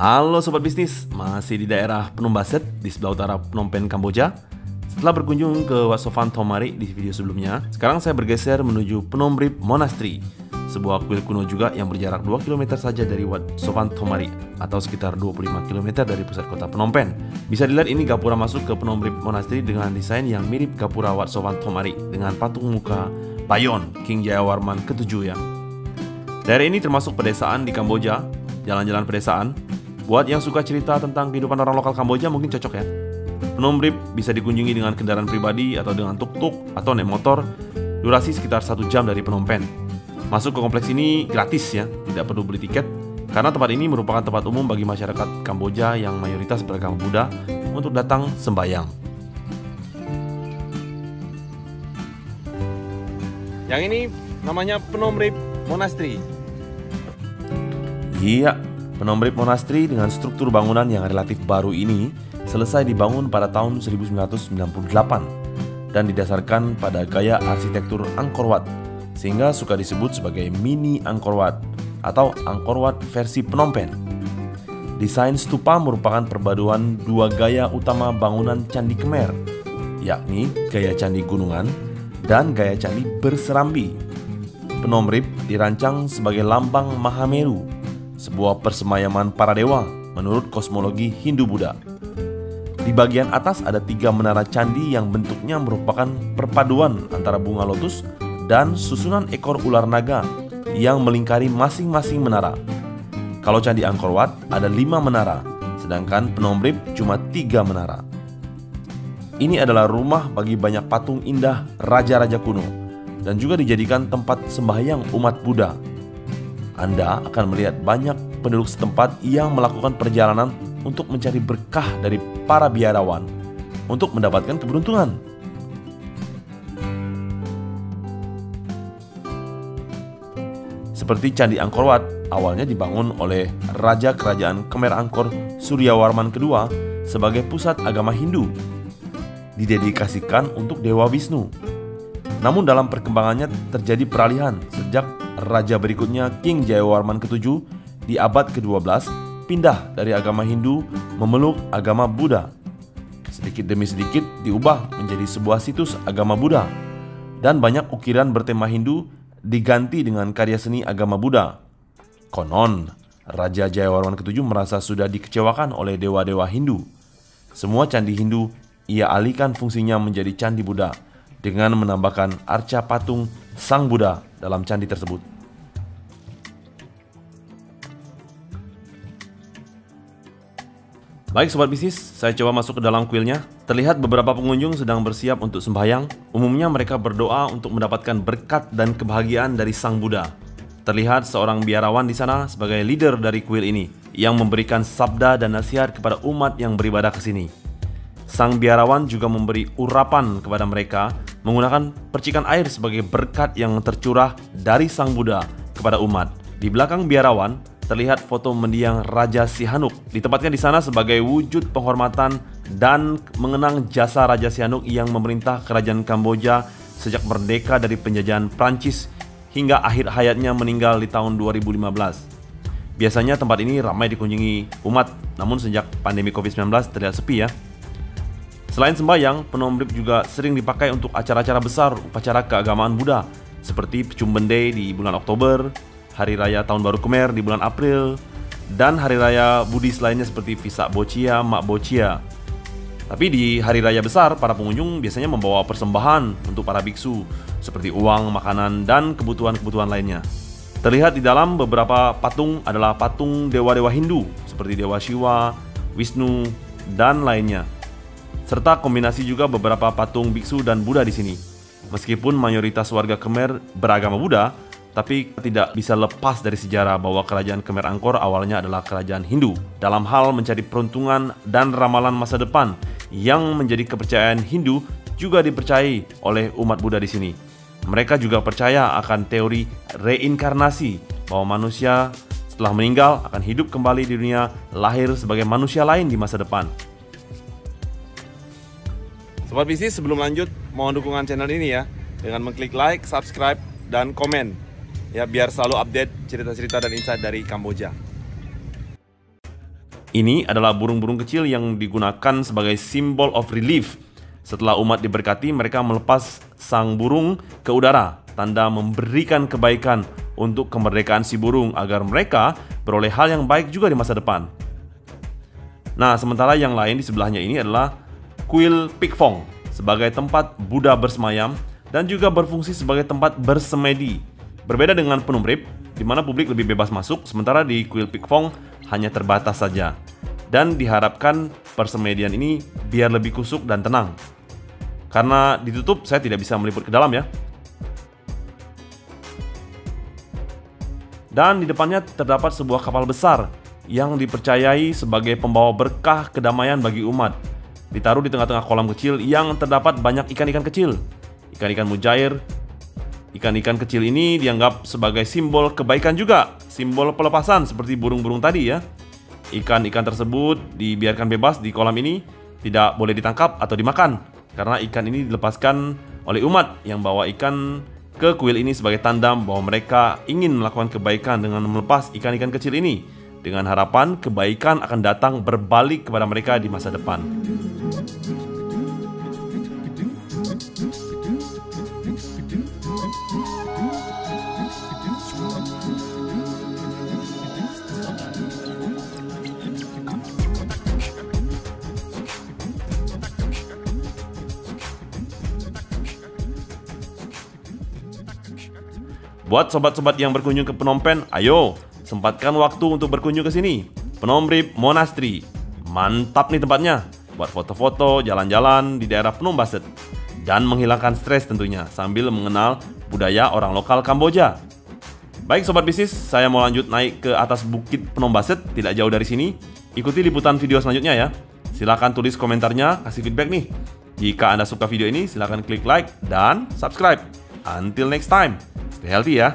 Halo Sobat Bisnis, masih di daerah Phnom Baset di sebelah utara Phnom Penh, Kamboja. Setelah berkunjung ke Wat Sophan Thomari di video sebelumnya, sekarang saya bergeser menuju Phnom Rip Monastery, sebuah kuil kuno juga yang berjarak 2 km saja dari Wat Sophan Thomari atau sekitar 25 km dari pusat kota Phnom Penh. Bisa dilihat ini gapura masuk ke Phnom Rip Monastery dengan desain yang mirip gapura Wat Sophan Thomari dengan patung muka Bayon King Jayawarman ke-7 ya. Daerah ini termasuk pedesaan di Kamboja, jalan-jalan pedesaan. Buat yang suka cerita tentang kehidupan orang lokal Kamboja mungkin cocok ya. Phnom Rip bisa dikunjungi dengan kendaraan pribadi atau dengan tuk-tuk atau naik motor. Durasi sekitar 1 jam dari Phnom Penh. Masuk ke kompleks ini gratis ya, tidak perlu beli tiket. Karena tempat ini merupakan tempat umum bagi masyarakat Kamboja yang mayoritas beragama Buddha untuk datang sembahyang. Yang ini namanya Phnom Rip Monastery. Iya, Phnom Rip Monastery dengan struktur bangunan yang relatif baru ini selesai dibangun pada tahun 1998 dan didasarkan pada gaya arsitektur Angkor Wat, sehingga suka disebut sebagai mini Angkor Wat atau Angkor Wat versi Phnom Penh. Desain stupa merupakan perpaduan dua gaya utama bangunan Candi Khmer, yakni gaya candi gunungan dan gaya candi berserambi. Phnom Rip dirancang sebagai lambang Mahameru, sebuah persemayaman para dewa menurut kosmologi Hindu-Buddha. Di bagian atas ada 3 menara candi yang bentuknya merupakan perpaduan antara bunga lotus dan susunan ekor ular naga yang melingkari masing-masing menara. Kalau Candi Angkor Wat ada 5 menara, sedangkan Phnom Rip cuma 3 menara. Ini adalah rumah bagi banyak patung indah raja-raja kuno dan juga dijadikan tempat sembahyang umat Buddha. Anda akan melihat banyak penduduk setempat yang melakukan perjalanan untuk mencari berkah dari para biarawan untuk mendapatkan keberuntungan. Seperti Candi Angkor Wat, awalnya dibangun oleh Raja Kerajaan Khmer Angkor Suryawarman II sebagai pusat agama Hindu, didedikasikan untuk Dewa Wisnu. Namun dalam perkembangannya terjadi peralihan sejak raja berikutnya King Jayawarman ke-7 di abad ke-12 pindah dari agama Hindu memeluk agama Buddha. Sedikit demi sedikit diubah menjadi sebuah situs agama Buddha dan banyak ukiran bertema Hindu diganti dengan karya seni agama Buddha. Konon, Raja Jayawarman ke-7 merasa sudah dikecewakan oleh dewa-dewa Hindu. Semua candi Hindu ia alihkan fungsinya menjadi candi Buddha dengan menambahkan arca patung Sang Buddha dalam candi tersebut. Baik Sobat Bisnis, saya coba masuk ke dalam kuilnya. Terlihat beberapa pengunjung sedang bersiap untuk sembahyang. Umumnya mereka berdoa untuk mendapatkan berkat dan kebahagiaan dari Sang Buddha. Terlihat seorang biarawan di sana sebagai leader dari kuil ini yang memberikan sabda dan nasihat kepada umat yang beribadah ke sini. Sang biarawan juga memberi urapan kepada mereka menggunakan percikan air sebagai berkat yang tercurah dari Sang Buddha kepada umat. Di belakang biarawan terlihat foto mendiang Raja Sihanouk, ditempatkan di sana sebagai wujud penghormatan dan mengenang jasa Raja Sihanouk yang memerintah kerajaan Kamboja sejak merdeka dari penjajahan Prancis hingga akhir hayatnya meninggal di tahun 2015. Biasanya tempat ini ramai dikunjungi umat, namun sejak pandemi COVID-19 terlihat sepi ya. Selain sembahyang, Phnom Rip juga sering dipakai untuk acara-acara besar upacara keagamaan Buddha seperti Pechum Day di bulan Oktober, Hari Raya Tahun Baru Khmer di bulan April, dan Hari Raya Buddhis lainnya seperti Vesak Bochia, Mak Bochia. Tapi di hari raya besar, para pengunjung biasanya membawa persembahan untuk para biksu seperti uang, makanan, dan kebutuhan-kebutuhan lainnya. Terlihat di dalam beberapa patung adalah patung dewa-dewa Hindu seperti Dewa Shiva, Wisnu, dan lainnya. Serta kombinasi juga beberapa patung biksu dan Buddha di sini. Meskipun mayoritas warga Khmer beragama Buddha, tapi tidak bisa lepas dari sejarah bahwa kerajaan Khmer Angkor awalnya adalah kerajaan Hindu dalam hal mencari peruntungan dan ramalan masa depan yang menjadi kepercayaan Hindu juga dipercayai oleh umat Buddha di sini. Mereka juga percaya akan teori reinkarnasi bahwa manusia setelah meninggal akan hidup kembali di dunia lahir sebagai manusia lain di masa depan. Sobat Bisnis, sebelum lanjut, mohon dukungan channel ini ya dengan mengklik like, subscribe, dan komen ya biar selalu update cerita-cerita dan insight dari Kamboja. Ini adalah burung-burung kecil yang digunakan sebagai symbol of relief. Setelah umat diberkati, mereka melepas sang burung ke udara, tanda memberikan kebaikan untuk kemerdekaan si burung agar mereka beroleh hal yang baik juga di masa depan. Nah, sementara yang lain di sebelahnya ini adalah kuil Pikfong sebagai tempat Buddha bersemayam dan juga berfungsi sebagai tempat bersemedi. Berbeda dengan Phnom Reap, di mana publik lebih bebas masuk, sementara di kuil Pikfong hanya terbatas saja. Dan diharapkan persemedian ini biar lebih kusuk dan tenang. Karena ditutup, saya tidak bisa meliput ke dalam ya. Dan di depannya terdapat sebuah kapal besar yang dipercayai sebagai pembawa berkah kedamaian bagi umat. Ditaruh di tengah-tengah kolam kecil yang terdapat banyak ikan-ikan kecil. Ikan-ikan mujair. Ikan-ikan kecil ini dianggap sebagai simbol kebaikan juga, simbol pelepasan seperti burung-burung tadi ya. Ikan-ikan tersebut dibiarkan bebas di kolam ini, tidak boleh ditangkap atau dimakan, karena ikan ini dilepaskan oleh umat yang bawa ikan ke kuil ini sebagai tanda bahwa mereka ingin melakukan kebaikan dengan melepas ikan-ikan kecil ini, dengan harapan kebaikan akan datang berbalik kepada mereka di masa depan. Buat sobat-sobat yang berkunjung ke Phnom Penh, ayo sempatkan waktu untuk berkunjung ke sini. Phnom Reap Monastery. Mantap nih tempatnya. Buat foto-foto, jalan-jalan di daerah Phnom Baset. Dan menghilangkan stres tentunya sambil mengenal budaya orang lokal Kamboja. Baik sobat bisnis, saya mau lanjut naik ke atas bukit Phnom Baset, tidak jauh dari sini. Ikuti liputan video selanjutnya ya. Silahkan tulis komentarnya, kasih feedback nih. Jika Anda suka video ini, silahkan klik like dan subscribe. Until next time. Stay healthy ya.